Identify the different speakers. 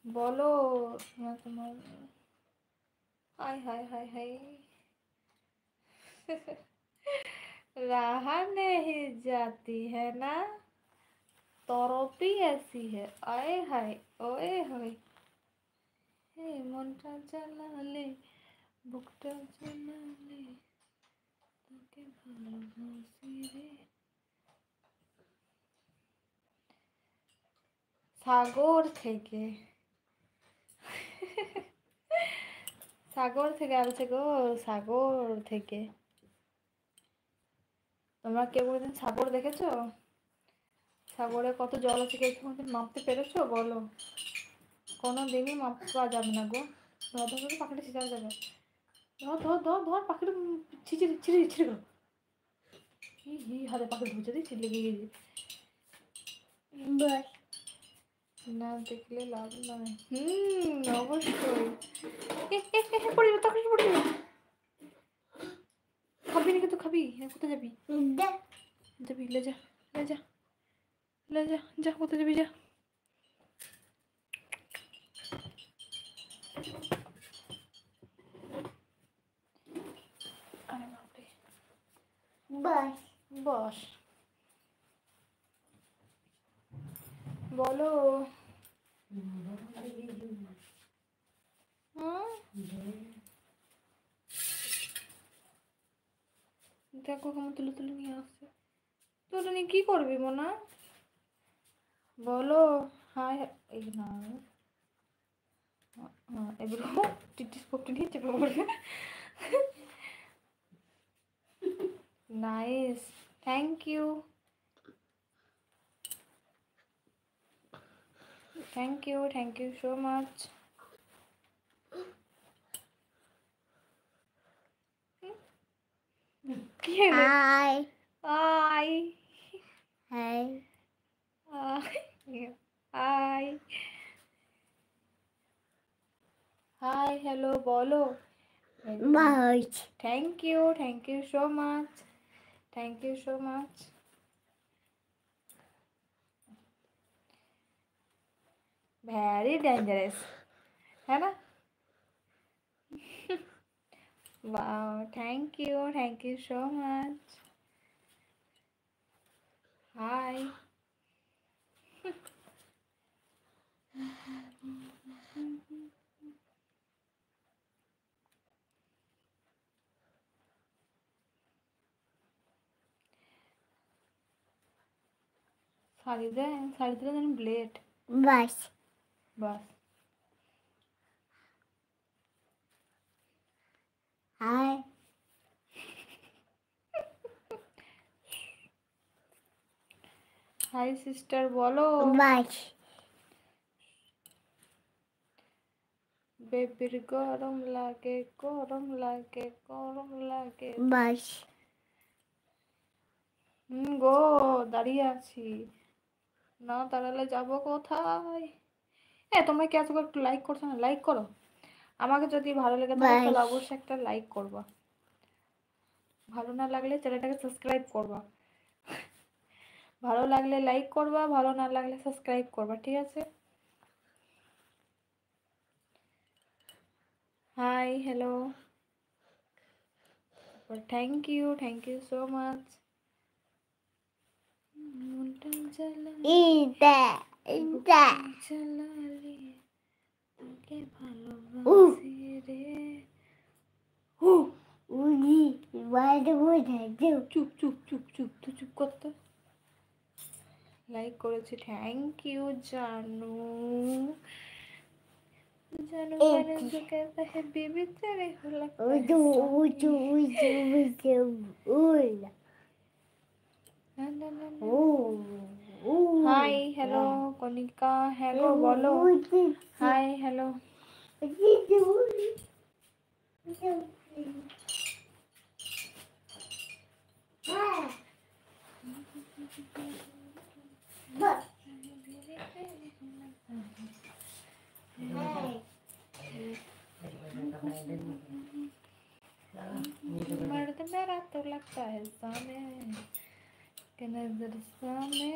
Speaker 1: बोलो। मैं तुम्हारा हाय हाय हाय हाय रहा नहीं जाती है ना, तौरोपी ऐसी है। आए हाय ओए होए, हे मनटा জ্বালালে বুকটা জ্বালালে তোকে ভালোবাসি রে। সাগর থেকে সাগর থেকে আসছে গো, সাগর থেকে। তোমরা কেউ কোনোদিন সাগর দেখেছো? সাগরে কত জল আছে কেউ কোনোদিন মাপতে পেরেছো বলো? কোনো দিনই মাপা যাবে না গো। ধর ধর ধর পাখিটা ছিঁড়া যাবে। ধর ধর ধর ধর পাখিটা ছিঁড়ে ছিঁড়ে ছিঁড়ে গেল। হি হি হাতে পাখি ধুচ্ছে দিই ছিঁড়ে গিয়ে
Speaker 2: बस
Speaker 1: না দেখলে লাভ নয়। অবশ্যই। পড়ে যাবে তখন পড়ে যাবে। খাবি না কিন্তু খাবি। কোথায় যাবি?
Speaker 2: इधर
Speaker 1: যাবি লে যা লে যা লে যা যা কোথায় যাবি যা। আরে বাপরে।
Speaker 2: बस
Speaker 1: বস বলো। দেখো কেমন তুলে তুলে নিয়ে আসছে। তুলে নিয়ে কি করবি মোনা? বলো। হাই এই না এগুলো টিটিস পপটি নিয়ে চেপে পড়বে। Nice, thank you so much. কি হলো?
Speaker 2: हाय
Speaker 1: আই
Speaker 2: हाय
Speaker 1: হাই হাই হ্যালো বলো।
Speaker 2: बस
Speaker 1: thank you so much, thank you so much. Very dangerous है ना? वाह thank you so much. Hi sari দিলে যেন ব্লেড।
Speaker 2: बस
Speaker 1: বাস
Speaker 2: हाय
Speaker 1: হাই সিস্টার বলো।
Speaker 2: बस
Speaker 1: বেবির গরম লাগে গরম লাগে গরম লাগে।
Speaker 2: बस
Speaker 1: গো দাঁড়িয়ে আছি, না দাঁড়ালে যাবো কোথায়? তোমরা কি আজকে একটু লাইক করছো না? লাইক করো। আমাকে যদি ভালো লেগে থাকে
Speaker 2: বাই।
Speaker 1: তাহলে অবশ্যই একটা লাইক করবা। ভালো না লাগলে চ্যানেলটাকে সাবস্ক্রাইব করবা। ভালো লাগলে লাইক করবা, ভালো না লাগলে সাবস্ক্রাইব করবা, ঠিক আছে? Hi hello thank you so much. মনটা জ্বালালে
Speaker 2: इधर
Speaker 1: বুকটা
Speaker 2: इधर
Speaker 1: জ্বালালে তোকে ভালোবাসি রে। হু
Speaker 2: उगी वाइड वाइड
Speaker 1: চুপ চুপ চুপ চুপ তুই চুপ করতে। লাইক করেছি, থ্যাংক ইউ জানু। জানু মেরে जो कहता है बीबी तेरे को लगता है
Speaker 2: उजू उजू उजू उजू उल
Speaker 1: हाय हेलो कनिका हेलो बोलो। हाय हेलो मर्द मेरा तो लगता है सामने के नजर सामने